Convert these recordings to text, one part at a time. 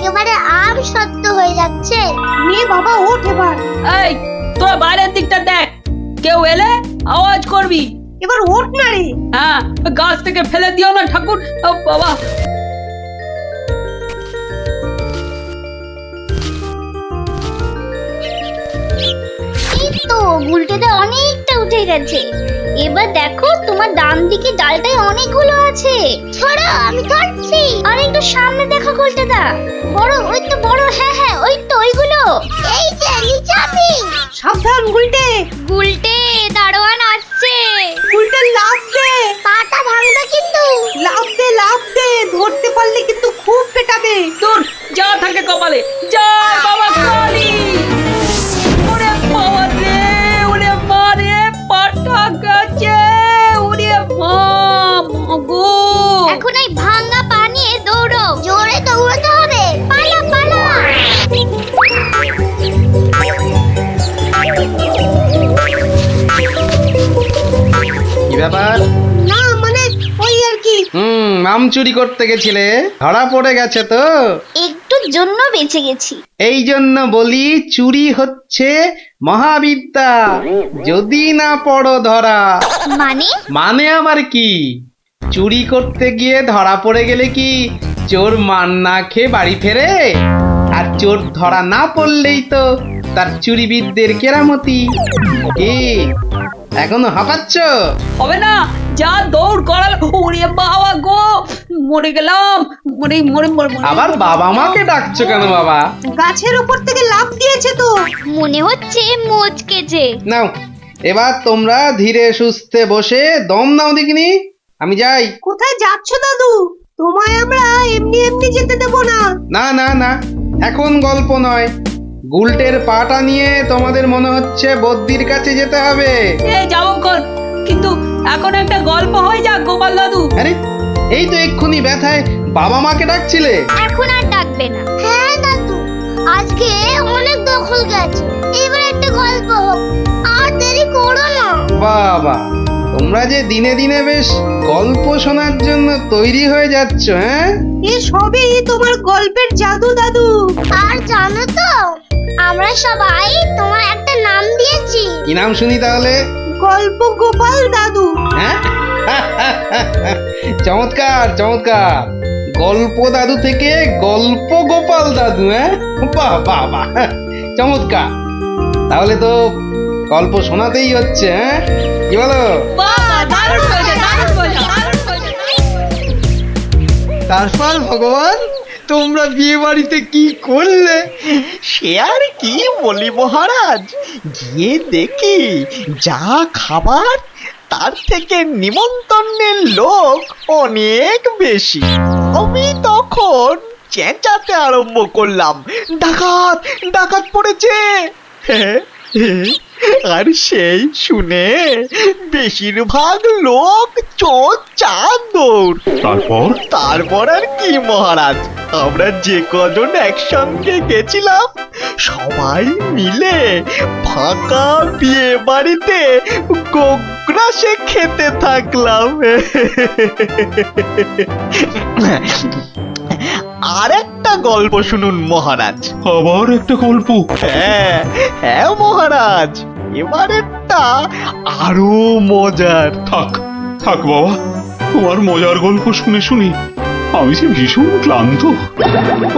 একেবারে আম সত্য হয়ে যাচ্ছে। নে বাবা ওঠ এবার। এই তোর বাইরের দিকটা দেখ, কেউ এলে আওয়াজ করবি। এবার ওঠ না রে। হ্যাঁ, গাছ থেকে ফেলে দিও না ঠাকুর। ও বাবা, এই তো গুলটেতে অনেকটা উঠে গেছে। এবার দেখো তোমার ডান দিকে ডালটায় অনেকগুলো আছে। ছড়া, আমি ধরছি। আর একটু সামনে দেখো গুলটেদা, বড়, ওই তো বড়। হ্যাঁ হ্যাঁ, ওই তো ওইগুলো। এই যে নিচে আমি। সাবধান গুলটে। গুলটে, দারোয়ান আসছে। গুলটে লাফ দে। পাটা ভাঙবে কিন্তু। লাফ দে লাফ দে, ধরতে পারলে কিন্তু খুব পেটাবে। তোর যা থাকে কপালে। জয় বাবা কালী। ওরে বাবা রে, ওরে মা রে, পাটা গেছে। ওরে মা, মাগো। এখন এই ভাঙা পা নিয়ে দৌড়ো। জোরে দৌড়াতে হবে। পালা পালা। কি ব্যাপার? না মানে ওই আর কি। আম চুরি করতে গেছিলে, ধরা পড়ে গেছে তো। একটুর জন্য বেঁচে গেছি। এই জন্য বলি চুরি হচ্ছে মহাবিদ্যা, যদি না পড়ো ধরা। মানে? মানে আবার কি? চুরি করতে গিয়ে ধরা পড়ে গেলে কি চোর মান না খেয়ে বাড়ি ফেরে? আর চোর ধরা না পড়লেই তো তার চুরিবিদদের কেরামতি। কি এখনো হাঁপাচ্ছ? হবে না, যা দৌড় করাল। ওরে বাবা গো, মরে গেলাম। মরে মরে মরে মরে। আবার বাবা মাকে ডাকছো কেন বাবা? গাছের উপর থেকে লাফ দিয়েছে তো। মনে হচ্ছে মচকেছে। নাও, এবার তোমরা ধীরে সুস্থে বসে দম নাও দেখিনি। আমি যাই। কোথায় যাচ্ছ দাদু? তোমায় আমরা এমনি এমনি যেতে দেব না। না না না, এখন গল্প নয়। গুলটের পাটা নিয়ে তোমাদের মনে হচ্ছে বদ্যির কাছে যেতে হবে। যাবো কর, কিন্তু এখন একটা গল্প হয়ে যাক গোপাল দাদু। আরে এই তো এক্ষুনি ব্যথায় বাবা মাকে ডাকছিলে। এখন আর ডাকবে না। হ্যাঁ দাদু, আজকে অনেক দখল গেছে। এবার একটা গল্প হোক, আর দেরি করো না। বাবা, তোমরা যে দিনে দিনে বেশ গল্প শোনার জন্য তৈরি হয়ে যাচ্ছ। হ্যাঁ, এ সবই তোমার গল্পের জাদু দাদু। আর জানো তো, আমরা সবাই তোমার একটা নাম দিয়েছি। কি নাম শুনি তাহলে? গল্প গোপাল দাদু। হ্যাঁ, চমৎকার চমৎকার। গল্প দাদু থেকে গল্প গোপাল দাদু। হ্যাঁ, বাহ বাহ বাহ, চমৎকার। তাহলে তো গল্প শোনাতেই হচ্ছে। হ্যাঁ, কি বলো? বাহ, দারুণ হয়েছে, দারুণ হয়েছে, দারুণ হয়েছে। তারপর ভগবান, তোমরা বিয়ে বাড়িতে কি করলে? সে আর কি বলি মহারাজ, গিয়ে দেখি যা খাবার তার থেকে নিমন্ত্রণের লোক অনেক বেশি। আমি তখন চেঁচাতে আরম্ভ করলাম, ডাকাত ডাকাত পড়েছে। আর সেই শুনে বেশিরভাগ লোক চোর চাঁদৌড়। তারপর আর কি মহারাজ, আমরা যে কজন একসঙ্গে গেছিলাম সবাই মিলে ফাঁকা বিয়ে বাড়িতে গোগ্রাসে খেতে থাকলাম। আর একটা গল্প শুনুন মহারাজ। আবার একটা গল্প? হ্যাঁ হ্যাঁ মহারাজ, এবারেরটা আরো মজার। থাক থাক বাবা, তোমার মজার গল্প শুনে শুনে আমি যে ভীষণ ক্লান্ত।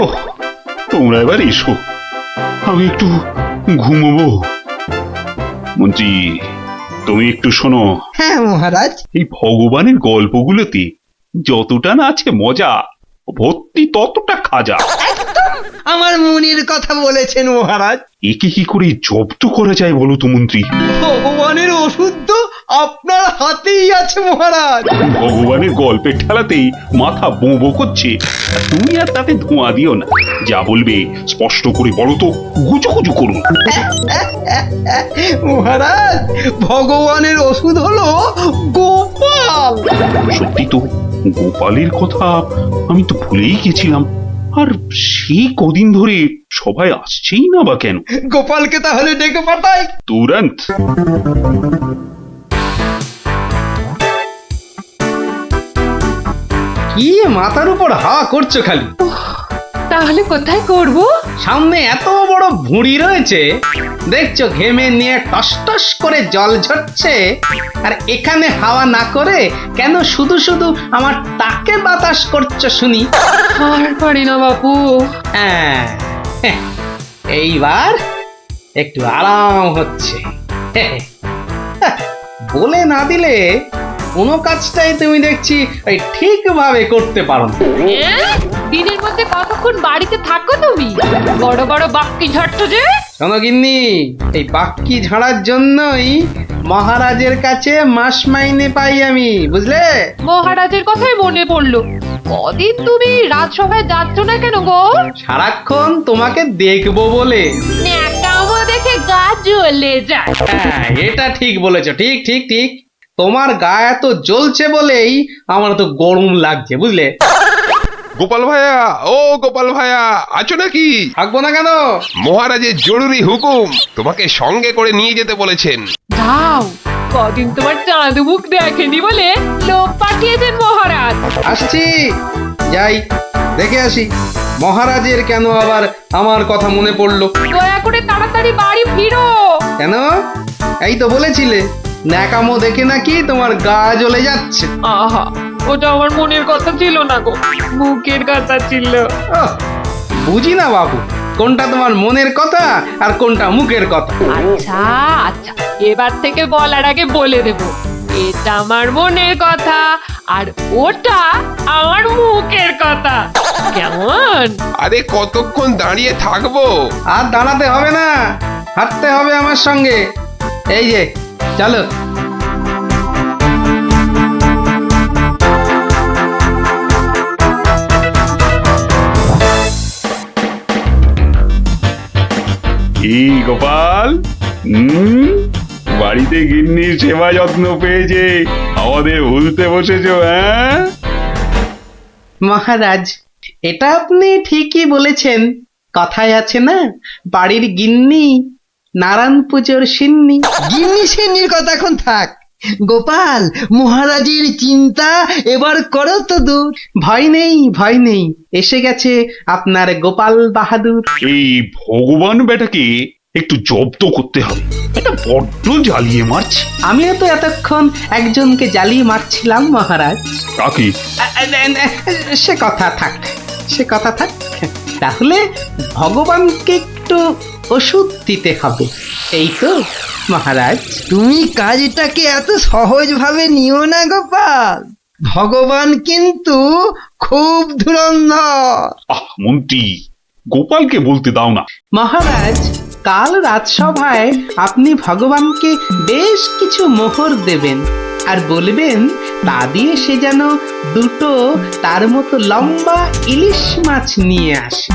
ওহ, তোমরা এবার এসো, আমি একটু ঘুমোবো। মন্ত্রী, তুমি একটু শোনো। হ্যাঁ মহারাজ। এই ভগবানের গল্পগুলোতে যতটা না আছে মজা, ভর্তি ততটা খাজা। আমার মনের কথা বলেছেন মহারাজ। একে কি করে জব্দ করা যায় বলো তো মন্ত্রী? ভগবানের ওষুধ তো আপনার হাতেই আছে মহারাজ। ভগবানের গল্পের ঠেলাতেই মাথা বোঁ করছে, আর তুমি আর তাতে ধোঁয়া দিও না। যা বলবে স্পষ্ট করে বলো তো, গুজুগুজু করুন। মহারাজ, ভগবানের ওষুধ হলো গোপাল। সত্যি তো, গোপালের কথা আমি তো ভুলেই গেছিলাম। আর সেই কদিন ধরে সবাই আসছেই না বা কেন? গোপালকে তাহলে ডেকে পাঠাই। তুরন্ত। কি মাথার উপর হা করছো খালি? তাহলে কোথায় করব? সামনে এত বড় ভুঁড়ি রয়েছে, দেখছো ঘেমে নিয়ে টস টস করে জল ঝরছে, আর এখানে হাওয়া না করে কেন শুধু শুধু আমার তাকে বাতাস করছো শুনি? আর পারি না বাপু। হ্যাঁ, এইবার একটু আরাম হচ্ছে। বলে না দিলে কোনো কাজটাই তুমি দেখছি ওই ঠিকভাবে করতে পারো না। দিনের মধ্যে কতক্ষণ বাড়িতে থাকো তুমি? বড় বড় বাক্কি ঝাড়ছো যে। শোনো গিন্নি, এই বাক্কি ঝাড়ার জন্যই মহারাজের কাছে মাস মাইনে পাই আমি, বুঝলে? মহারাজের কথাই মনে পড়লো। কদিন তুমি রাজসভায় যাচ্ছ না কেন গো? সারাক্ষণ তোমাকে দেখবো বলে। ন্যাকামো দেখে গা জ্বলে যায়। হ্যাঁ, এটা ঠিক বলেছো, ঠিক ঠিক ঠিক। তোমার গা এত জ্বলছে বলেই আমার তো গরম লাগছে, বুঝলে? গোপাল ভাইয়া, ও গোপাল ভাইয়া, আছো নাকি? থাকবো না কেন? মহারাজের জরুরি হুকুম, তোমাকে সঙ্গে করে নিয়ে যেতে বলেছেন। যাও, কদিন তোমার চাঁদ মুখ দেখেনি বলে লোক পাঠিয়েছেন মহারাজ। আসছি, যাই দেখে আসি মহারাজের কেন আবার আমার কথা মনে পড়লো। দয়া করে তাড়াতাড়ি বাড়ি ফিরো। কেন? এই তো বলেছিলে ন্যাকামো দেখে নাকি তোমার গা জ্বলে যাচ্ছে। আহা, ওটা আমার মনের কথা ছিল না গো, মুখের কথা ছিল। ওহ, বুঝি না বাবু, কোনটা তোমার মনের কথা আর কোনটা মুখের কথা। আচ্ছা আচ্ছা, এবার থেকে বলার আগে বলে দেব, এটা আমার মনের কথা আর ওটা আমার মুখের কথা। কেমন? আরে কতক্ষণ দাঁড়িয়ে থাকবো? আর দাঁড়াতে হবে না, হাঁটতে হবে আমার সঙ্গে। এই যে চলো। কি গোপাল, বাড়িতে গিন্নির সেবা যত্ন পেয়েছে আমাদের ভুলতে বসেছো? হ্যাঁ মহারাজ, এটা আপনি ঠিকই বলেছেন। কথায় আছে না, বাড়ির গিন্নি নারায়ণ পুজোর সিন্নি। গিন্নি সেনির কথা এখন থাক। গোপাল, মহারাজের চিন্তা এবার করো তো দূর। ভয় নেই, ভয় নেই, এসে গেছে আপনার গোপাল বাহাদুর। এই ভগবান বেটাকে একটু জব্দ করতে হবে, এটা বড্ড জ্বালিয়ে মারছে। আমিও তো এতক্ষণ একজনকে জ্বালিয়ে মারছিলাম মহারাজ। কাকে? সে কথা থাক, সে কথা থাক। তাহলে ভগবানকে একটু ওষুধ দিতে হবে, এই তো মহারাজ। তুমি কাজটাকে এত সহজভাবে নিও না গোপাল, ভগবান কিন্তু খুব ধুরন্ধর। মন্ত্রী, গোপালকে বলতে দাও না। মহারাজ, কাল রাজসভায় আপনি ভগবানকে বেশ কিছু মোহর দেবেন আর বলবেন তা দিয়ে সে যেন দুটো তার মতো লম্বা ইলিশ মাছ নিয়ে আসে।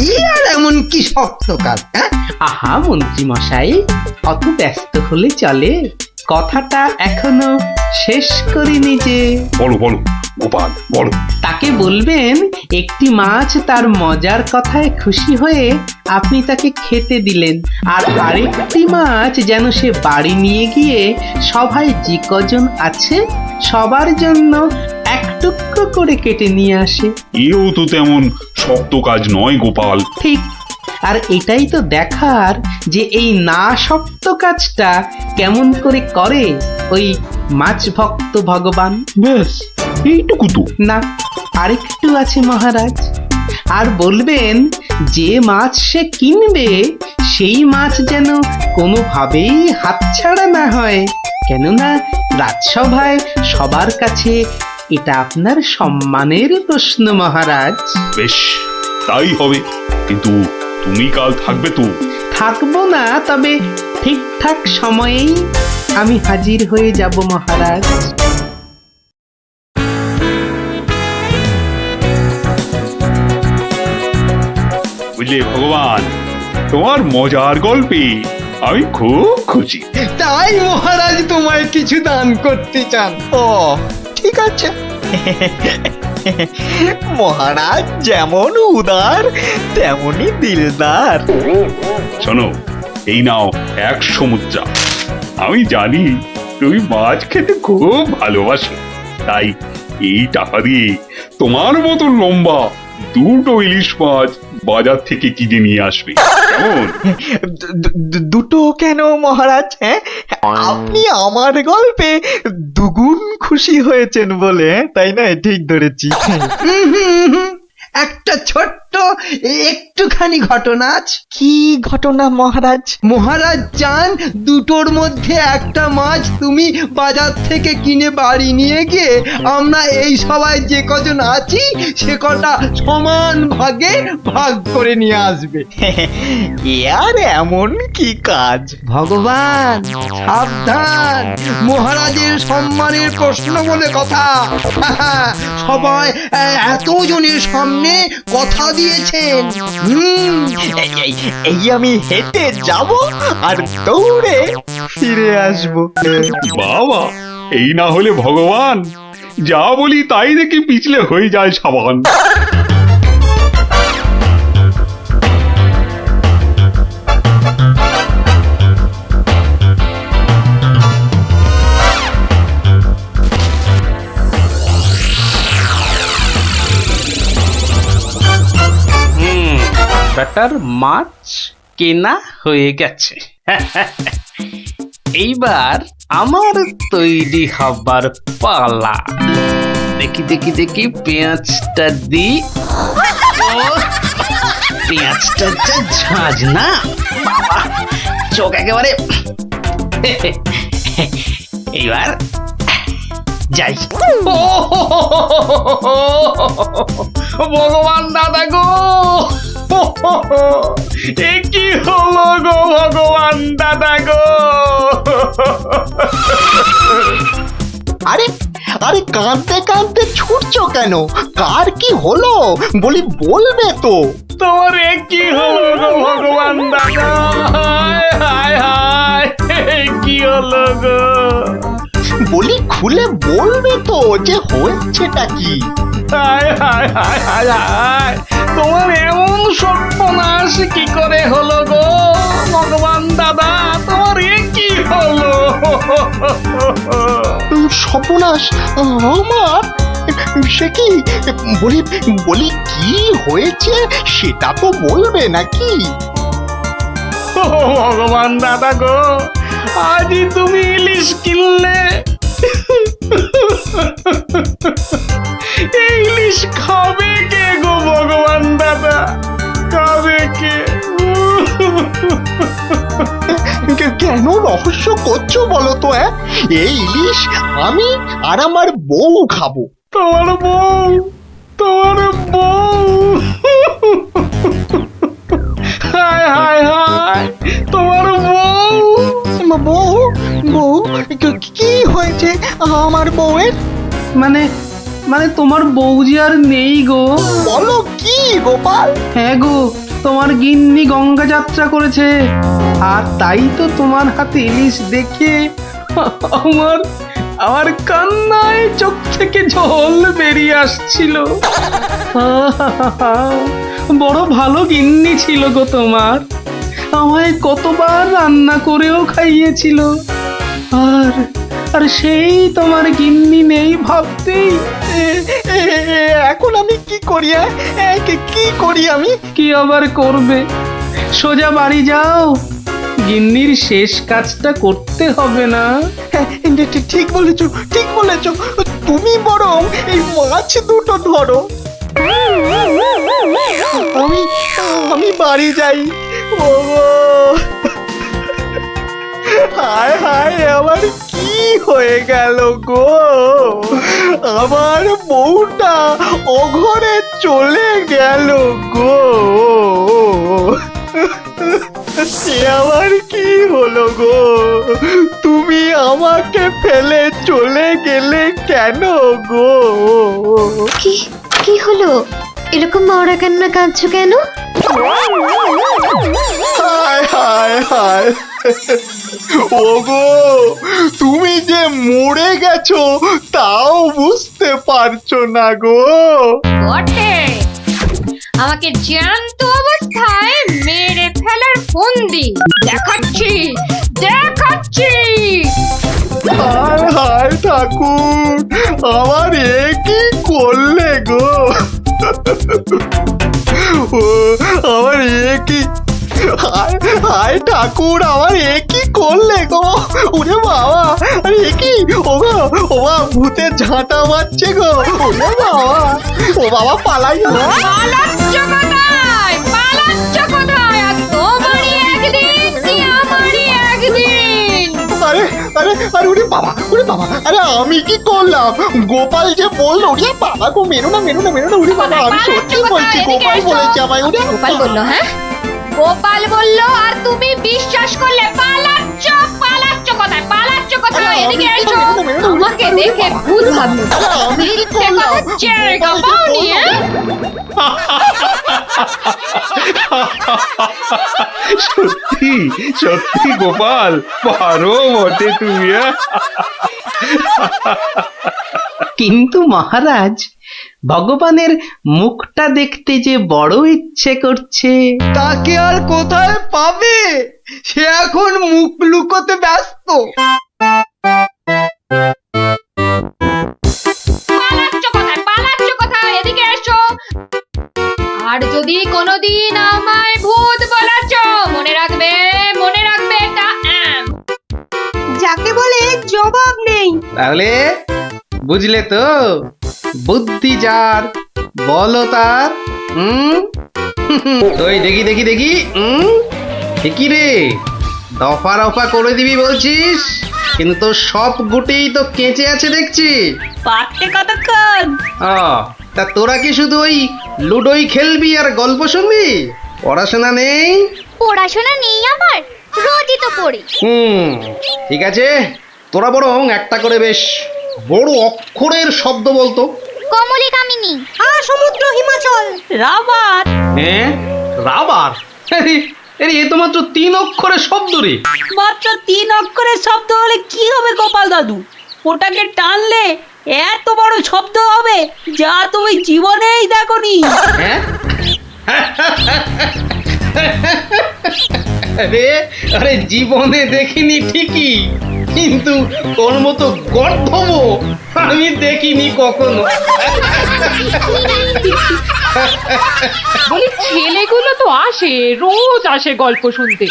ই আর এমন কি শক্ত কাজ? হ্যাঁ, আহা মন্ত্রী মশাই, অত ব্যস্ত হলে চলে? কথাটা এখনো শেষ করিনি যে। বলো বলো গোপাল, বলো। তাকে বলবেন একটি মাছ তার মজার কথায় খুশি হয়ে আপনি তাকে খেতে দিলেন, আর আরেকটি মাছ যেন সে বাড়ি নিয়ে গিয়ে সবাই যে কজন আছে সবার জন্য এক টুকরো করে কেটে নিয়ে আসে। এও তো তেমন শক্ত কাজ নয় গোপাল। ঠিক, আর এটাই তো দেখার যে এই না শক্ত কাজটা কেমন করে করে ওই মাছ ভক্ত ভগবান। ব্যাস এইটুকু তো? না, আরেকটু আছে মহারাজ। আর বলবেন যে মাছ সে কিনবে সেই মাছ যেন কোনোভাবেই হাতছাড়া না হয়, কেননা রাজসভায় সবার কাছে এটা আপনার সম্মানের প্রশ্ন মহারাজ। বেশ, তাই হবে, কিন্তু তুমি কাল থাকবে তো? থাকবো না, তবে ঠিকঠাক সময়েই আমি হাজির হয়ে যাব মহারাজ। বুঝলে ভগবান, তোমার মজার গল্পে আমি খুব খুশি। তাই মহারাজ তোমায় কিছু দান করতে চান। ও ঠিক আছে। মহারাজ যেমন উদার তেমনি দিলদার। শোনো, এই নাও 100 মুদ্রা। আমি জানি তুমি মাছ খেতে খুব ভালোবাসো, তাই এই টাকা দিয়ে তোমার মতো লম্বা দুটো ইলিশ মাছ বাজার থেকে কিনে নিয়ে আসবে কেমন? দুটো কেন মহারাজ? হ্যাঁ, আপনি আমার গল্পে দুগুণ খুশি হয়েছেন বলে, তাই না? ঠিক ধরেছি। একটা ছোট্ট একটুখানি ঘটনা আছে। কি ঘটনা মহারাজ? মহারাজ চান দুটোর মধ্যে একটা মাছ তুমি বাজার থেকে কিনে বাড়ি নিয়ে গিয়ে আমরা এই সবাই যে কজন আছি সে কটা সমান ভাগে ভাগ করে নিয়ে আসবে। এ আর এমন কি কাজ? ভগবান সাবধান, মহারাজের সম্মানের প্রশ্ন বলে কথা। সবাই এতজনের সামনে কথা দিয়েছেন। এই আমি হেঁটে যাব আর দৌড়ে ফিরে আসবো। বাবা, এই না হলে ভগবান, যা বলি তাই দেখি পিছলে হয়ে যায় সাবান। ব্যাটার মাছ কেনা হয়ে গেছে। এইবার আমার তৈরি হবার পালা। দেখি দেখি দেখি পেঁয়াজটা দি। পেঁয়াজটা যা ঝাঁজ না, বাবা, চোখ একেবারে। এইবার যাই। ভগবান দাদা গো, এ কি হলো গো ভগবান দাদা গো। আরে আরে, কাঁদতে কাঁদতে ছুটছো কেন? কার কি হলো বলি, বলবে তো। তোমার এ কি হলো গো ভগবান দাদা? হায় হায় হায়, এ কি হলো গো? বলি খুলে বলবে তো যে হয়েছেটা কি? হায় হায় হায় হায় হায়, তোমার এমন সর্বনাশ কি করে হলো গো ভগবান দাদা? তোমার এ কি হলো? সর্বনাশ আমার? সে কি? বলি বলি কি হয়েছে সেটা তো বলবে নাকি? ও ভগবান দাদা গো, আজই তুমি ইলিশ কিনলে। এই ইলিশ খাবে কে গো ভগবান দাদা? খাবে কে? কেন রহস্য করছো বলো তো? এই ইলিশ আমি আর আমার বউ খাবো। তোমার বউ? তোমার বউ? হায় হায় হায়, তোমার বউ? বউ? বউ? কি হয়েছে আমার বউয়ের? মানে মানে তোমার বউ যে আর নেই গো। বলো কি গোপাল? হ্যাঁ গো, তোমার গিন্নি গঙ্গা যাত্রা করেছে, আর তাই তো তোমার হাতে ইলিশ দেখে আমার আমার কান্নায় চোখ থেকে জল বেরিয়ে আসছিল। বড় ভালো গিন্নি ছিল গো তোমার, আমায় কতবার রান্না করেও খাইয়েছিল। আর আর সেই তোমার গিন্নি নেই ভাবতেই। এখন আমি কি করি? কি করি আমি? কি আবার করবে? সোজা বাড়ি যাও, গিন্নির শেষ কাজটা করতে হবে না? ঠিক বলেছো, ঠিক বলেছো। তুমি বরং এই মাছ দুটো ধরো, আমি আমি বাড়ি যাই। ও হায় হায়, আমার কি হয়ে গেল গো? আমার বউটা অঘরে চলে গেল গো। সে আবার কি হলো গো? তুমি আমাকে ফেলে চলে গেলে কেন গো? কি কি হলো? এরকম মরা কান্না কাঁদছো কেন? হায় হায় হায়, ওগো, তুমি যে মরে গেছো তাও বুঝতে পারছো না গো। বটে, আমাকে জ্যান্ত অবস্থায় মেরে ফেলার ফন্দি দেখাচ্ছি দেখাচ্ছি। হায় হায় ঠাকুর, আমার এ কি করলে গো? ও আমার এ কি, হায় ঠাকুর, আমার এ কি করলে গো? ওরে বাবা, আরে এ কি? ও গো, ও বাবা, ভূতের ঝাঁটা মারছে গো। ওরে বাবা, ও বাবা, পালাই গো। পালাচ্ছ কোথায়? পালাচ্ছ কোথায়? আর তোমারই একদিন কি আমারই একদিন? আরে আরে আরে, ওরে বাবা, ওরে বাবা, আরে আমি কি করলাম? গোপাল যে বললো, ওরে বাবা গো, মেরো না, মেরো না, মেরো না, ওরে বাবা, আমি সত্যি বলছি, গোপাল বলেছে আমায়। ওরে গোপাল বললো? হ্যাঁ, গোপাল বললো আর তুমি বিশ্বাস করলে? পালাচ্ছ, পালাচ্ছ কোথায়? পালাচ্ছ কোথায়? এদিকে এসো, আমাকে দেখে ভূত ভাবলো। আমি কি মিথ্যে করলাম? কথা জায়গা পাওনি, হ্যাঁ? সত্যি সত্যি গোপাল, পারো বটে তুমি। কিন্তু মহারাজ, ভগবানের মুখটা দেখতে যে বড় ইচ্ছে করছে। তাকে আর কোথায় পাবে? সে এখন মুখ লুকোতে ব্যস্ত। পালাচ্ছ কোথায়? পালাচ্ছ কোথায়? এদিকে এসো। আর যদি কোনোদিন আমায় ভূত বলেছ, মনে রাখবে, মনে রাখবে এটা যাকে বলে জবাব নেই। তাহলে বুঝলে তো, বুদ্ধি যার বলো তার। ওই দেখি দেখি দেখি, ঠিকই রে, দফা রফা করে দিবি বলছিস, কিন্তু তোর সব গুটেই তো কেঁচে আছে দেখছি। পারতে কতক্ষণ? তা তোরা কি শুধু ওই লুডোই খেলবি আর গল্প শুনবি? পড়াশোনা নেই? পড়াশোনা নেই আমার, রোজই তো পড়ি। ঠিক আছে, তোরা বরং একটা করে বেশ বড় অক্ষরের শব্দ বলতো। কমলি কামিনী, সমুদ্র হিমাচল। রাবার। হ্যাঁ, রাবার? এ তো মাত্র 3 অক্ষরের শব্দ রে। মাত্র 3 অক্ষরের শব্দ হলে কি হবে গোপাল দাদু? ওটাকে টানলে এত বড় শব্দ হবে যা তুমি জীবনেই দেখোনি। হ্যাঁ? আরে আরে, জীবনে দেখিনি ঠিকই, কিন্তু তোর মতো গর্ধব আমি দেখিনি কখনো। বলি ছেলেগুলো তো আসে, রোজ আসে গল্প শুনতে,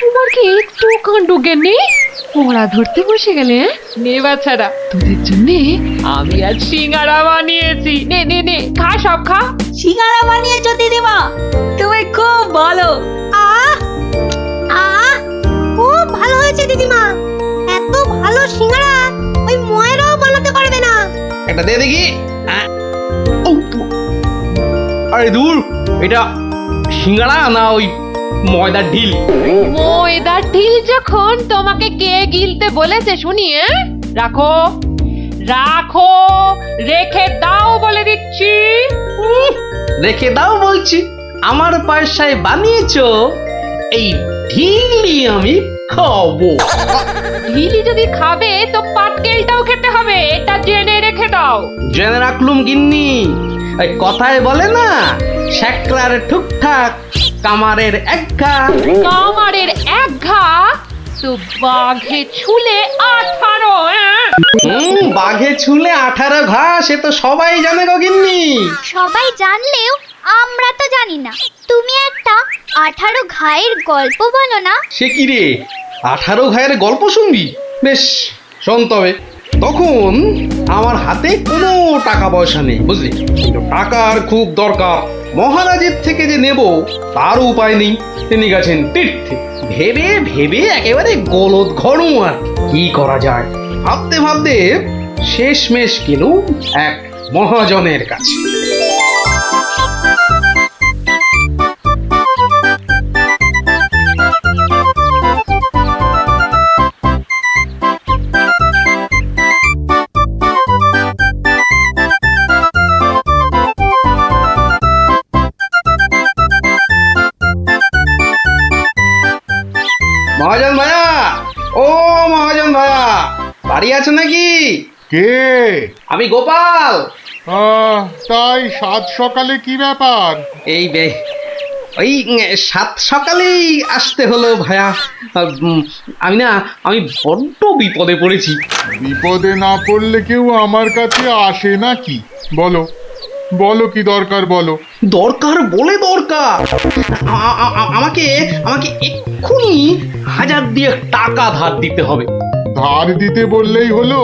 তোমার কি একটু কাণ্ড জ্ঞান নেই? পড়া ধরতে বসে গেলে, নে বাচ্চারা, তোদের জন্য আমি আজ সিঙ্গারা বানিয়েছি। নে নে নে, খা, সব খা। সিঙ্গারা বানিয়েছো দিদিমা, তুমি খুব ভালো। খুব ভালো হয়েছে দিদিমা, এত ভালো সিঙ্গারা ওই ময়রাও বানাতে পারবে না। একটা দে দেখি। আরে দূর, এটা সিঙ্গারা না ওই ময়দার ঢিল? ময়দার ঢিল যখন তোমাকে কে গিলতে বলেছে শুনি? রাখো রাখো, রেখে দাও বলে দিচ্ছি। রেখে দাও বলছি? আমার পয়সায় বানিয়েছো, এই ঢিলি আমি খাবো। ঢিলি যদি খাবে তো পাটকেলটাও খেতে হবে, এটা জেনে রেখে দাও। জেনে রাখলুম গিন্নি। ওই কথায় বলে না, শ্যাকরার ঠুকঠাক, কামারের এক ঘা। কামারের এক ঘা তো বাঘে ছুলে 18। বাঘে ছুলে 18 ঘা, সে তো সবাই জানে গো গিন্নি। সবাই জানলেও আমরা তো জানি না। তুমি একটা 18 ঘায়ের গল্প বলো না। সে কি রে, 18 ঘায়ের গল্প শুনবি? বেশ, শোন তবে। তখন আমার হাতে কোনো টাকা পয়সা নেই, বুঝলি, কিন্তু টাকার খুব দরকার। মহারাজের থেকে যে নেব তার উপায় নেই, তিনি গেছেন তীর্থে। ভেবে ভেবে একেবারে গলদ ঘরু। আর কি করা যায় ভাবতে ভাবতে শেষমেশ গেলুম এক মহাজনের কাছে। মহাজন ভাইয়া, ও মহাজন ভাইয়া, বাড়ি আছে নাকি? কে? আমি গোপাল। তাই সাত সকালে কি ব্যাপার? এই ওই 7 সকালেই আসতে হলো ভাইয়া। আমি বড্ড বিপদে পড়েছি। বিপদে না পড়লে কেউ আমার কাছে আসে নাকি? বলো বলো কি দরকার বলো। দরকার বলে দরকার, আমাকে আমাকে এক্ষুনি 1000 দিয়ে টাকা ধার দিতে হবে। ধার দিতে বললেই হলো?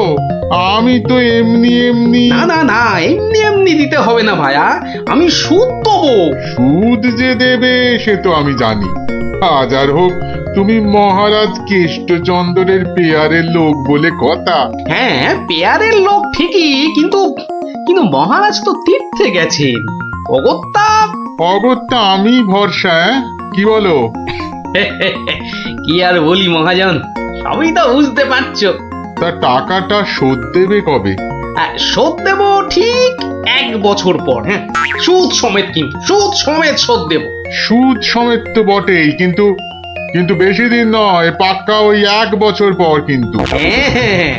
আমি তো এমনি এমনি। না না না, এমনি এমনি দিতে হবে না ভাইয়া, আমি সুদ দেবো। সুদ যে দেবে সে তো আমি জানি। হাজার হোক তুমি মহারাজ কেষ্টচন্দ্রের পেয়ারের লোক বলে কথা। হ্যাঁ, পেয়ারের লোক ঠিকই, কিন্তু কিন্তু মহারাজ তো তীর্থে গেছেন। অগত্যা অগত্যা আমি ভরসা, কি বলো? কি আর বলি মহাজন, সবই তো বুঝতে পারছো। তা টাকাটা শোধ দেবে কবে? শোধ দেব ঠিক 1 বছর পর। হ্যাঁ, সুদ সমেত, কিন্তু সুদ সমেত শোধ দেব। সুদ সমেত তো বটেই, কিন্তু কিন্তু বেশি দিন নয়, পাক্কা ওই 1 বছর পর কিন্তু। হ্যাঁ,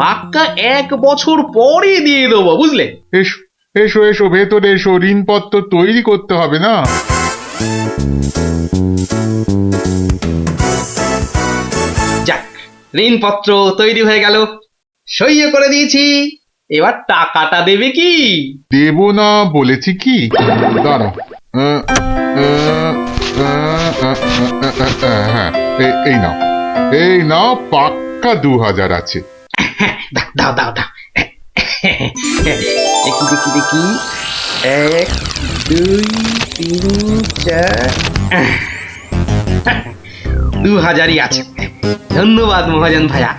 পাক্কা 1 বছর পরই দিয়ে দেবো, বুঝলে? এসো এসো এসো, ভেতরে এসো, ঋণপত্র তৈরি করতে হবে না? যাক, ঋণপত্র তৈরি হয়ে গেল, সইও করে দিয়েছি। এবার টাকাটা দেবে কি? দেব না বলেছি কি? দাঁড়াও, হ্যাঁ, এই নাও, এই নাও, পাক্কা 2000 আছে। দাও দাও দাও। দেখি দেখি দেখি, 1 2 3 4, 2000ই আছে। ধন্যবাদ মহাজন ভাইয়া,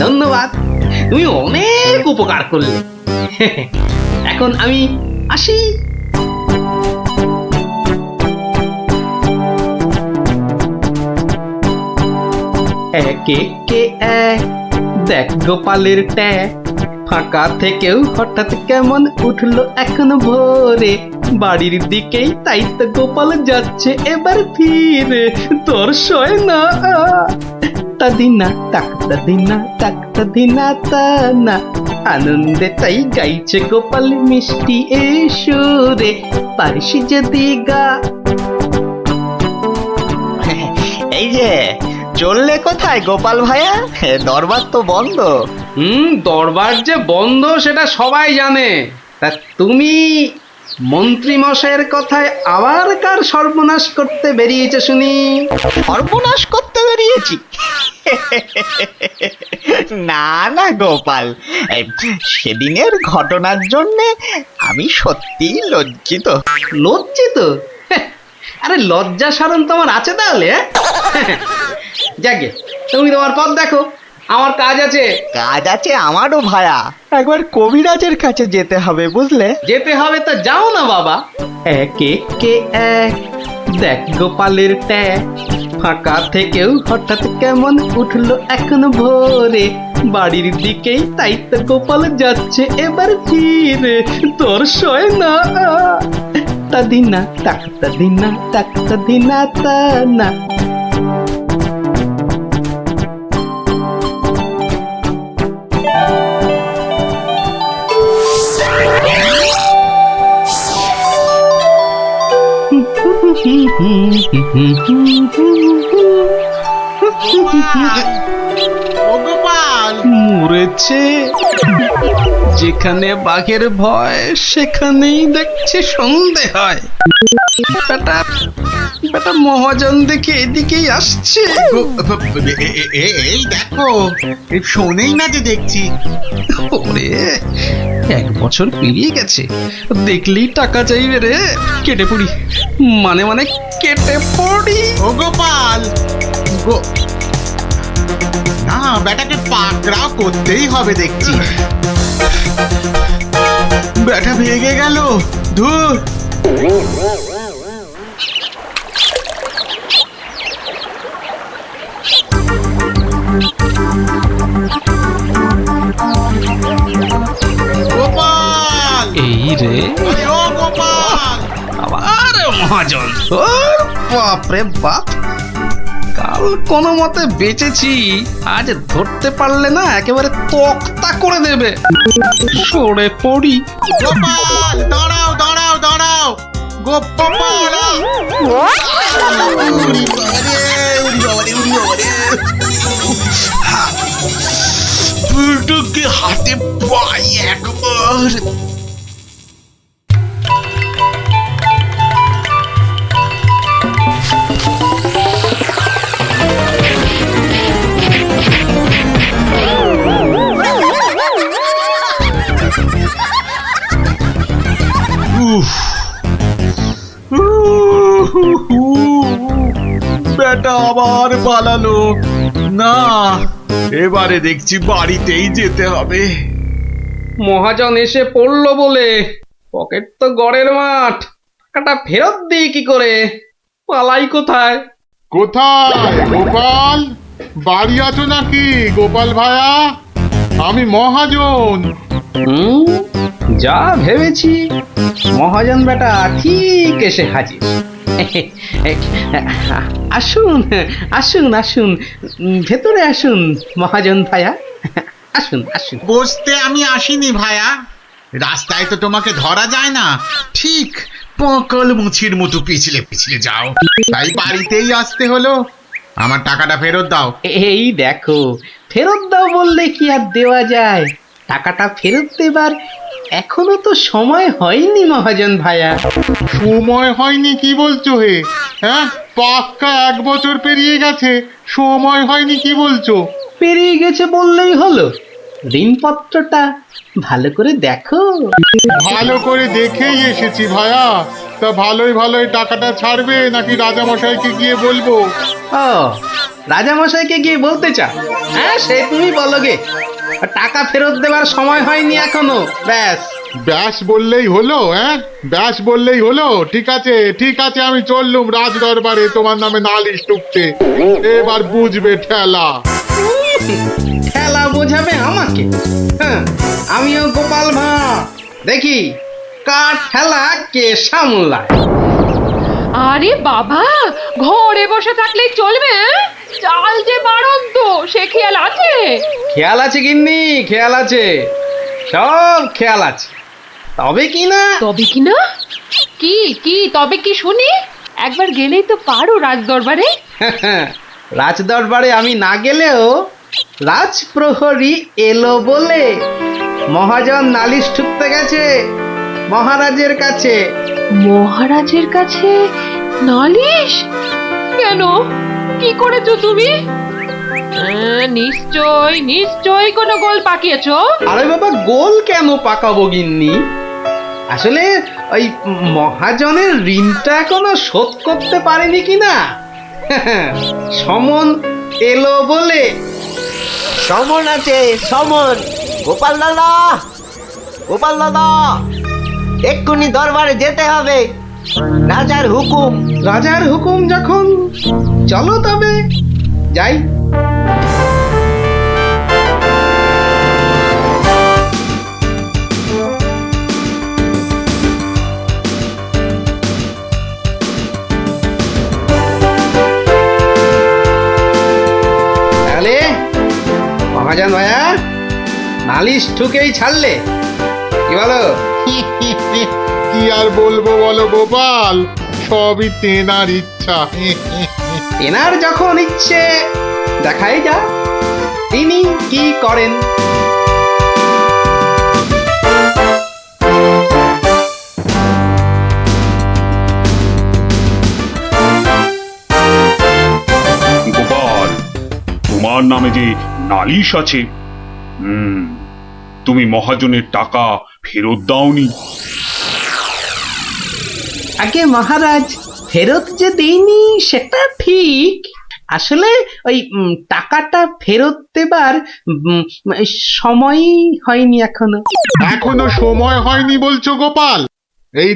ধন্যবাদ, তুমি অনেক উপকার করলে। এখন আমি আসি। একে কে এক, দেখ গোপালের ট্যাগ, ফাঁকা থেকেও হঠাৎ কেমন উঠলো এখন ভোরে, বাড়ির দিকেই তাই তো গোপাল যাচ্ছে এবার ফিরে, তোর সয় না তা দিনা তাকতা দিনা তাকতা দিনা তা না, আনন্দে তাই গাইছে গোপাল মিষ্টি এই সুরে, পারিস যদি গা। এই যে চললে কোথায় গোপাল ভাইয়া? দরবার তো বন্ধ। দরবার যে বন্ধ সেটা সবাই জানে, তা তুমি মন্ত্রী মশাইয়ের কথায় আবার কার সর্বনাশ করতে বেরিয়েছে শুনি? সর্বনাশ করতে বেরিয়েছি? না না গোপাল, সেদিনের ঘটনার জন্যে আমি সত্যিই লজ্জিত। লজ্জিত? আরে লজ্জা শরম তোমার আছে তাহলে? যাকে, তুমি তোমার পথ দেখো, আমার কাজ আছে। কাজ আছে আমারও ভায়া, একবার কবিরাজের কাছে যেতে হবে বুঝলে। যেতে হবে তো যাও না বাবা। একে কে এক, দেখ গোপালের ট্যাগ, ফাঁকা থেকেও হঠাৎ কেমন উঠলো এখন ভোরে, বাড়ির দিকেই তাই তো গোপাল যাচ্ছে এবার ফিরে, তোর সয় না তা দিনা তাকতা দিনা তাকতা দিনা তা না। মরেছে, যেখানে বাঘের ভয় সেখানেই দেখছে সন্ধে হয়। বেটা বেটা মহাজন দেখে এদিকেই আসছে। এই দেখো, শোনেই না যে দেখছি। ওরে, 1 বছর পেরিয়ে গেছে, দেখলেই টাকা চাইবে রে। কেটে পড়ি, মানে মানে কেটে পড়ি। ও গোপাল, না বেটাকে পাকড়াও করতেই হবে দেখছি। বেটা ভেগে গেল, ধুর। গোপাল, এই রে, ও গোপাল, আবার মহাজন। বাপরে বাপ, কাল কোনো মতে বেঁচেছি, আজ ধরতে পারলে না একেবারে তক্তা করে দেবে। সরে পড়ি। গোপাল, দাঁড়াও দাঁড়াও দাঁড়াও, গোপাল। হাতে পাই একবার। বেটা আবার পালালো। না, এবারে দেখছি বাড়িতেই যেতে হবে। মহাজন এসে পড়লো বলে পকেট তো গড়ের মাঠ, টাকাটা ফেরত দিই কি করে? পালাই কোথায়? কোথায় গোপাল? বাড়ি আছো নাকি গোপাল ভায়া? আমি মহাজন। যা ভেবেছি, মহাজন বেটা ঠিক এসে হাজির। আসুন আসুন আসুন, ভেতরে আসুন মহাজন ভাইয়া, আসুন আসুন। বসতে আমি আসিনি ভায়া, রাস্তায় তো তোমাকে ধরা যায় না, ঠিক পকল মুছির মতো পিছলে পিছলে যাও, তাই বাড়িতেই আসতে হলো। আমার টাকাটা ফেরত দাও। এই দেখো, ফেরত দাও বললে কি আর দেওয়া যায়? টাকাটা ফেরত দেবার এখনো তো সময় হয়নি মহাজন ভাইয়া। সময় হয়নি কি বলছো হে? হ্যাঁ, পাক্কা 1 বছর পেরিয়ে গেছে, সময় হয়নি কি বলছো? পেরিয়ে গেছে বললেই হলো? ঋণপত্রটা ভালো করে দেখো। ভালো করে দেখেই এসেছি ভায়া। তা ভালোই ভালোই টাকাটা ছাড়বে নাকি রাজামশাইকে গিয়ে বলবো? ও, রাজামশাইকে গিয়ে বলতে চাও? হ্যাঁ, সে তুমি বলো গে। টাকা ফেরত দেবার সময় হয়নি এখনো, ব্যাস। ব্যাস বললেই হলো? হ্যাঁ, ব্যাস বললেই হলো? ঠিক আছে ঠিক আছে, আমি চললুম রাজ দরবারে তোমার নামে নালিশ টুকতে। এবার বুঝবে ঠেলা। ঠেলা বোঝাবে আমাকে? হ্যাঁ, আমিও গোপাল ভাঁ, দেখি কার ঠেলা কে সামলায়। আরে বাবা, ঘরে বসে থাকলেই চলবে? চাল যে বাড়ন্ত, সে খেয়াল আছে? খেয়াল আছে গিন্নি, খেয়াল আছে, সব খেয়াল আছে। তবে কি না? তবে কি না? কি কি তবে কি শুনি? একবার গেলেই তো পারো রাজ দরবারে। রাজ দরবারে আমি না গেলেও রাজপ্রহরী এলো বলে মহাজন নালিশ ঠুকতে গেছে মহারাজের কাছে। মহারাজের কাছে নালিশ? কেন, কি করেছো তুমি? নিশ্চয় নিশ্চয় কোনো গোল পাকিয়েছো। আরে বাবা, গোল কেন পাকাবো গিন্নি? আসলে ওই মহাজনের ঋণটা এখনো শোধ করতে পারেনি কিনা। সমন এলো বলে। সমন আছে, সমন। গোপাল দাদা, গোপাল দাদা, এক্ষুনি দরবারে যেতে হবে, রাজার হুকুম। রাজার হুকুম যখন, চলো তবে যাই। তাহলে মহাজন ভাইয়া নালিশ ঠুকেই ছাড়লে, কি বলো? কি আর বলবো বলো গোপাল, সবই তেনার ইচ্ছা। তেনার যখন ইচ্ছে, দেখাই যা তিনি কি করেন। গোপাল, তোমার নামে যে নালিশ আছে, তুমি মহাজনের টাকা ফেরত দাওনি। আগে মহারাজ, ফেরত যে দেইনি সেটা ঠিক, আসলে ওই টাকাটা ফেরত দেবার সময়ই হয়নি এখনো। এখনো সময় হয়নি বলছো গোপাল? এই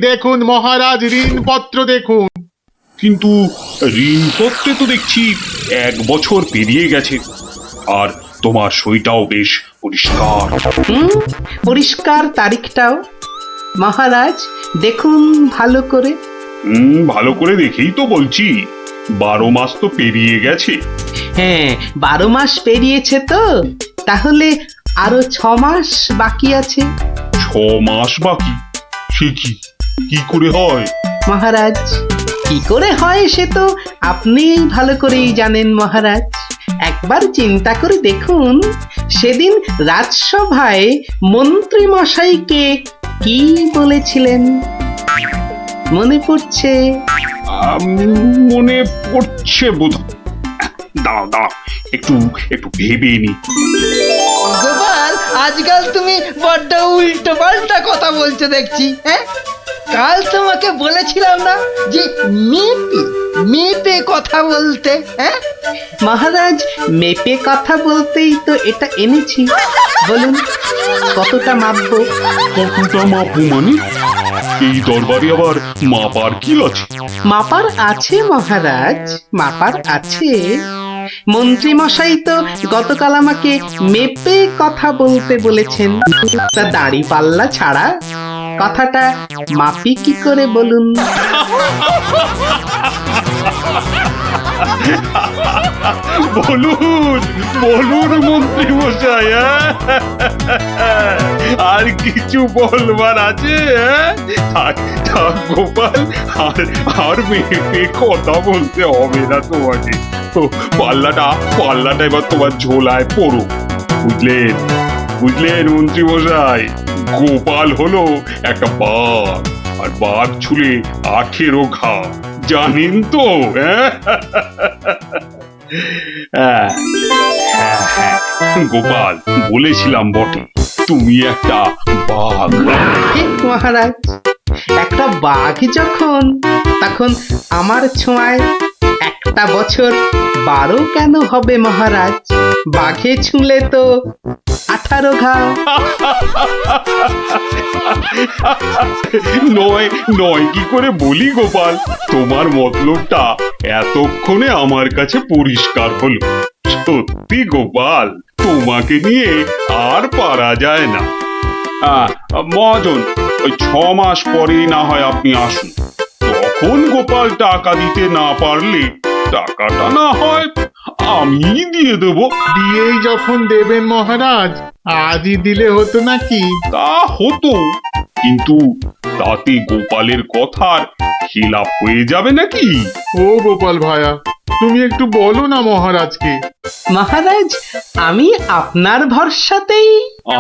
দেখুন মহারাজ, ঋণপত্র দেখুন। কিন্তু ঋণপত্রে তো দেখছি 1 বছর পেরিয়ে গেছে, আর তোমার সইটাও বেশ পরিষ্কার। পরিষ্কার তারিখটাও। মহারাজ দেখুন ভালো করে। ভালো করে দেখেই তো বলছি, 12 মাস তো পেরিয়ে গেছে। হ্যাঁ, 12 মাস পেরিয়েছে তো, তাহলে আরো 6 মাস বাকি আছে। 6 মাস বাকি? সে কি করে হয় মহারাজ? কি করে হয় সে তো আপনি ভালো করেই জানেন মহারাজ। একবার চিন্তা করে দেখুন, সেদিন রাজসভায় মন্ত্রী মশাইকে কি বলেছিলেন? মনে পড়ছে? মনে পড়ছে বোধ। দাঁড়াও, একটু ভেবে নি। গোপাল, আজকাল তুমি বড্ড উল্টো পাল্টা কথা বলছো দেখছি। হ্যাঁ, কাল তোমাকে বলেছিলাম না যে মেপে মেপে কথা বলতে, হ্যাঁ? মহারাজ মেপে কথা বলতেই তো এটা এনেছি। বলুন কতটা মাপবো? কতটা মাপবো মানে? এই দরবারে আবার মাপার কি আছে? মাপার আছে মহারাজ, মাপার আছে। মন্ত্রী মশাই তো গতকাল আমাকে মেপে কথা বলতে বলেছেন। তা দাড়ি পাল্লা ছাড়া কথাটা মাপি কি করে বলুন? বলুন বলুন মন্ত্রী মশাই, আর কিছু বলবার আছে? থাক থাক গোপাল, আর মেয়েকে কথা বলতে হবে না তোমাকে। তো পাল্লাটা এবার তোমার ঝোলায় পড়ো। বুঝলেন বুঝলেন মন্ত্রী মশাই, গোপাল হলো একটা বাঘ, আর বাঘ ছুলে 18 ঘা, জানেন তো? হ্যাঁ গোপাল, বলেছিলাম বটে তুমি একটা বাঘ। ঠিক মহারাজ, একটা বাঘ যখন, তখন আমার ছোঁয়ায় একটা বছর 12 কেন হবে মহারাজ? বাঘে ছুঁলে তো 18 ঘা। নয় কি করে বলি গোপাল, তোমার মতলবটা এতক্ষণে আমার কাছে পরিষ্কার হলো। সত্যি গোপাল, তোমাকে নিয়ে আর পারা যায় না। মহাজন, ওই 6 মাস পরেই না হয় আপনি আসুন। তখন গোপাল টাকা দিতে না পারলে টাকাটা না হয় আমি দিয়ে দেব। দিয়েই যখন দেবেন মহারাজ, আজই দিলে হতো নাকি? তা হতো, কিন্তু তাতে গোপালের কথার খিলাপ হয়ে যাবে নাকি? ও গোপাল ভায়া, তুমি একটু বলো না মহারাজকে। মহারাজ, আমি আপনার ভরসাতেই।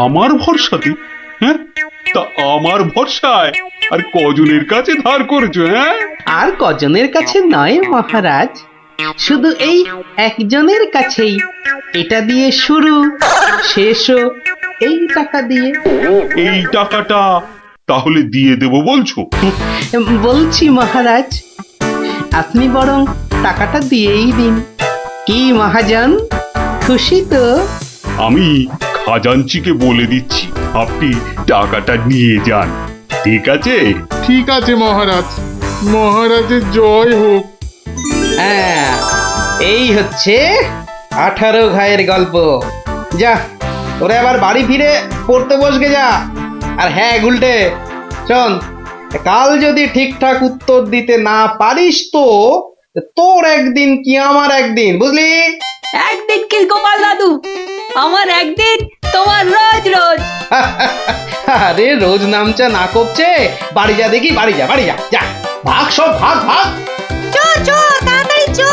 আমার ভরসাতে? হ্যাঁ, তা আমার ভরসায় আর কজনের কাছে ধার করেছো? হ্যাঁ, আর কজনের কাছে নয় মহারাজ, শুধু এই একজনের কাছেই। এটা দিয়ে শুরু, শেষও এই টাকা দিয়ে। এই টাকাটা তাহলে দিয়ে দেব বলছো? বলছি মহারাজ, আপনি বরং টাকাটা দিয়েই দিন। কি মহাজন, খুশি তো? আমি খাজাঞ্চিকে বলে দিচ্ছি, আপনি টাকাটা নিয়ে যান। ঠিক আছে? ঠিক আছে মহারাজ, মহারাজের জয় হোক। হ্যাঁ, এই হচ্ছে 18 ঘায়ের গল্প। যা, তোরা আবার বাড়ি ফিরে পড়তে বসগে যা। আর হ্যাঁ গুলটে, শোন, কাল যদি ঠিকঠাক উত্তর দিতে না পারিস তো তোর একদিন কি আমার একদিন, বুঝলি? একদিন কি গোপাল দাদু, আমার একদিন, তোমার রোজ রোজ। আরে রোজ নামচা না করছে, বাড়ি যা দেখি, বাড়ি যা, বাড়ি যা, যা ভাগ, সব ভাগ ভাগ। চো চো তাড়াতাড়ি চো।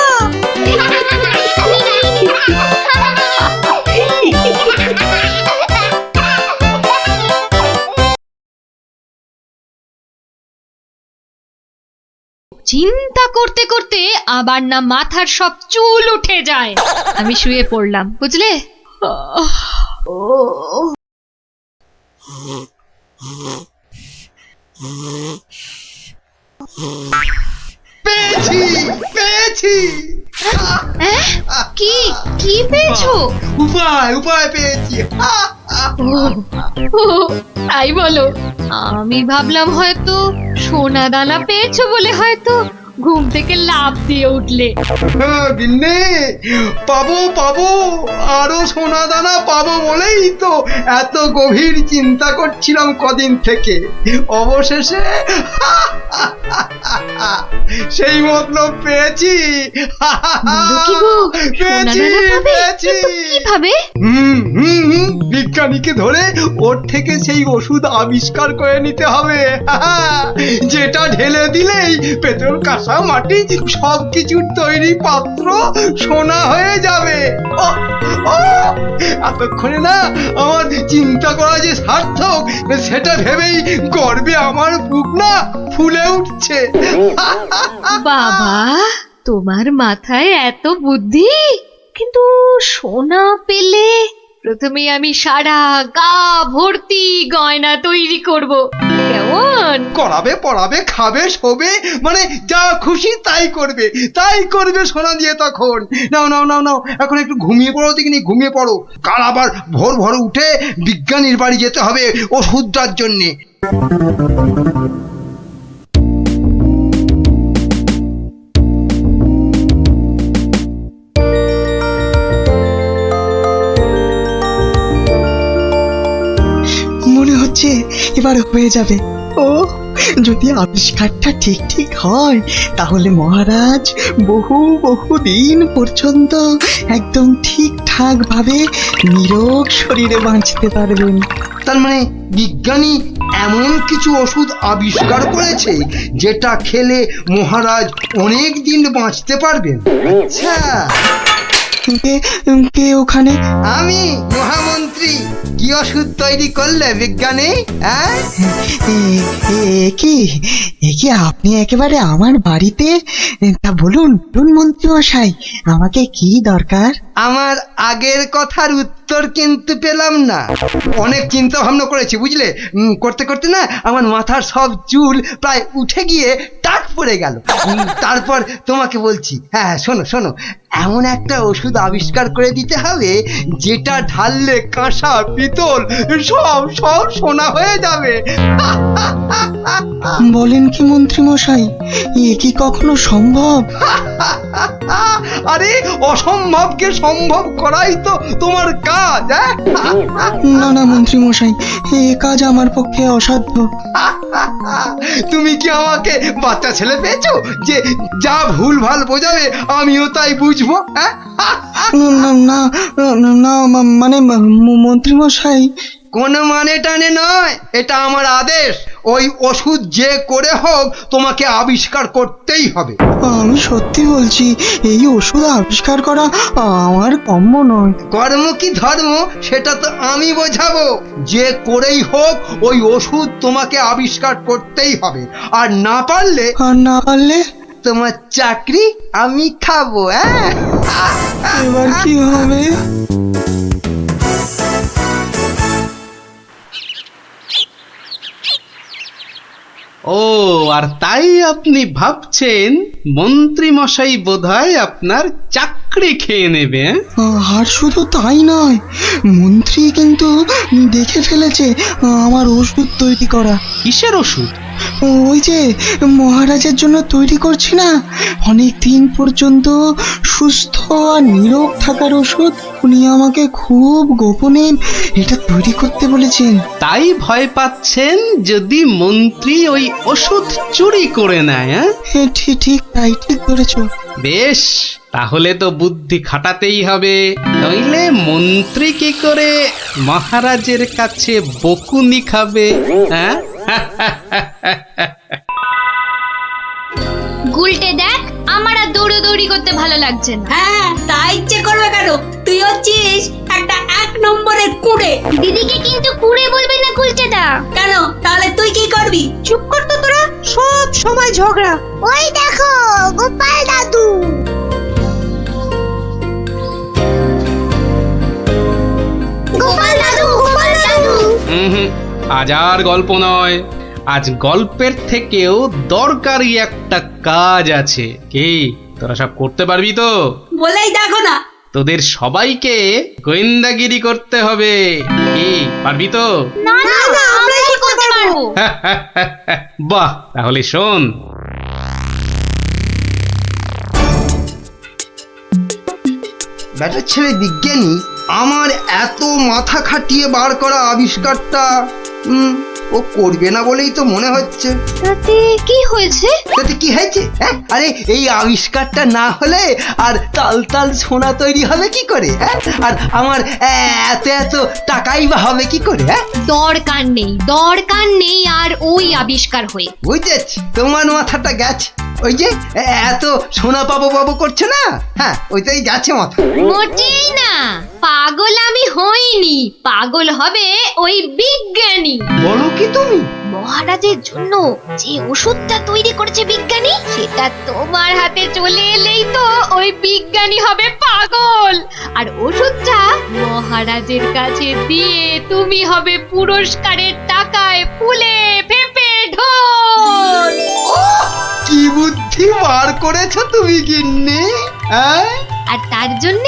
চিন্তা করতে করতে আবার না মাথার সব চুল উঠে যায়। আমি শুয়ে পড়লাম, বুঝলে? পেয়েছি পেয়েছি। কি কি পেয়েছো? উপায় পেয়েছি। ও, তাই বলো? আমি ভাবলাম হয়তো সোনা দানা পেয়েছো বলে হয়তো ঘুম থেকে লাফ দিয়ে উঠলে। দিন্নে, পাবো আরো সোনা দানা পাবো বলেই তো এত গভীর চিন্তা করছিলাম কদিন থেকে। অবশেষে সেই মতলব পেয়েছি। পেয়েছি। কিভাবে? বিজ্ঞানীকে ধরে ওর থেকে সেই ওষুধ আবিষ্কার করে নিতে হবে, যেটা ঢেলে দিলেই পেট্রোল, কাঁসা, মাটি সবকিছুর তৈরি পাত্র সোনা হয়ে যাবে। এতক্ষণে না আমার চিন্তা করা যে সার্থক, সেটা ভেবেই গর্বে আমার বুক না ফুলে উঠছে। বাবা, তোমার মাথায় এত বুদ্ধি! কিন্তু সোনা পেলে প্রথমে আমি সারা গা ভর্তি গয়না তৈরি করব, কেমন? করাবে পড়াবে খাবে শোবে মানে যা খুশি তাই করবে সোনা দিয়ে তখন। নাও নাও নাও নাও এখন একটু ঘুমিয়ে পড়ো দেখিনি, ঘুমিয়ে পড়ো। কাল আবার ভোর ভোর উঠে বিজ্ঞানীর বাড়ি যেতে হবে ওষুধটার জন্যে। মনে হচ্ছে এবার হয়ে যাবে। ও যদি আবিষ্কারটা ঠিক ঠিক হয় তাহলে মহারাজ বহু দিন পর্যন্ত একদম ঠিকঠাক ভাবে নিরোগ শরীরে বাঁচতে পারবেন। তার মানে বিজ্ঞানী এমন কিছু ওষুধ আবিষ্কার করেছে যেটা খেলে মহারাজ অনেক দিন বাঁচতে পারবেন। আচ্ছা, কে ওখানে? আমি মহামন্ত্রী। কি ওষুধ তৈরি করলে বিজ্ঞানী? কি আপনি একেবারে আমার বাড়িতে? তা বলুন মন্ত্রী মশাই, আমাকে কি দরকার? আমার আগের কথার উত্তর কিন্তু পেলাম না। অনেক চিন্তা ভাবনা করেছি বুঝলে, করতে করতে না আমার মাথার সব চুল প্রায় উঠে গিয়ে টাক পড়ে গেল। তারপর তোমাকে বলছি, হ্যাঁ শোনো শোনো, এমন একটা ওষুধ আবিষ্কার করে দিতে হবে যেটা ঢাললে কাঁসা পিতল সব সব সোনা হয়ে যাবে। বলেন কি মন্ত্রী মশাই, এ কি কখনো সম্ভব? আরে অসম্ভবকে সম্ভব করাই তো তোমার কাজ। না না মন্ত্রী মশাই, এ কাজ আমার পক্ষে অসাধ্য। তুমি কি আমাকে বাচ্চা ছেলে পেয়েছো যে যা ভুল ভাল বোঝাবে আমিও তাই বুঝবো? না মানে মন্ত্রী মশাই, কোন মানে টানে নয়, এটা আমার আদেশ। ওই ওষুধ যে করে হোক তোমাকে আবিষ্কার করতেই হবে। আমি সত্যি বলছি, এই ওষুধ আবিষ্কার করা আমার কম্য নয়। কর্ম কি ধর্ম সেটা তো আমি বোঝাবো। যে করেই হোক ওই ওষুধ তোমাকে আবিষ্কার করতেই হবে, আর না পারলে তোমার চাকরি আমি খাবো। এবার কি হবে? ও আর তাই আপনি ভাবছেন মন্ত্রী মশাই বোধহয় আপনার চাকরি খেয়ে নেবে? আর শুধু তাই নয়, মন্ত্রী কিন্তু দেখে ফেলেছে আমার ওষুধ তৈরি করা। কিসের ওষুধ? ওই যে মহারাজের জন্য তৈরি করছি না, অনেক দিন পর্যন্ত সুস্থ আর নীরোগ থাকার ওষুধ। উনি আমাকে খুব গোপনে এটা তৈরি করতে বলেছেন। তাই ভয় পাচ্ছেন যদি মন্ত্রী ওই ওষুধ চুরি করে নেয়? ঠিক তাই, ঠিক ধরেছ। বেশ, তাহলে তো বুদ্ধি খাটাতেই হবে, নইলে মন্ত্রী কি করে মহারাজের কাছে বকুনি খাবে? হ্যাঁ গুলটে দেখ, আমার আর দৌড়ি করতে ভালো লাগছে না। হ্যাঁ, তাই ইচ্ছে করবে কেন? তুই হচ্ছিস একটা 1 নম্বরের কুড়ে। দিদিকে কিন্তু কুড়ে বলবি না গুলটেদা। কেন? তাহলে তুই কি করবি? চুপ কর তো তোরা, সব সময় ঝগড়া। ওই দেখো গোপাল দাদু। গোপাল দাদু, গোপাল দাদু। আজ আর গল্প নয়, আজ গল্পের থেকেও দরকারি একটা কাজ আছে। কি তোরা সব করতে পারবি তো? বলেই দেখো না। তোদের সবাইকে গোয়েন্দাগিরি করতে হবে। কি পারবি তো? না না, আমরা কি করতে পারবো? বাহ, তাহলে শোন। ব্যাটার ছেলে বিজ্ঞানী আমার এত মাথা খাটিয়ে বার করা আবিষ্কারটা ও করবে না বলেই তো মনে হচ্ছে। তাতে কি হয়েছে? তাতে কি হয়েছে? আরে এই আবিষ্কারটা না হলে আর তাল তাল সোনা তৈরি হবে কি করে? আর আমার এত এত টাকাই বা হবে কি করে? দরকার নেই আর ওই আবিষ্কার হয়ে। বুঝেছি, তোমার মাথাটা গেছে। ওই যে এত সোনা পাবো করছে না, হ্যাঁ ওইটাই গেছে মাথা। মোটেই না, পাগল আমি হইনি, পাগল হবে ওই বিজ্ঞানী। বলো কি তুমি? মহারাজের জন্য যে ওষুধটা তৈরি করেছে বিজ্ঞানী, সেটা তোমার হাতে চলে এলেই তো ওই বিজ্ঞানী হবে পাগল, আর ওষুধটা মহারাজ মহারাজের কাছে দিয়ে তুমি হবে পুরস্কারের টাকায় ফুলে ফেপে ঢোল। কি বুদ্ধি বার করেছো তুমি গিন্নি? হ্যাঁ আর তার জন্য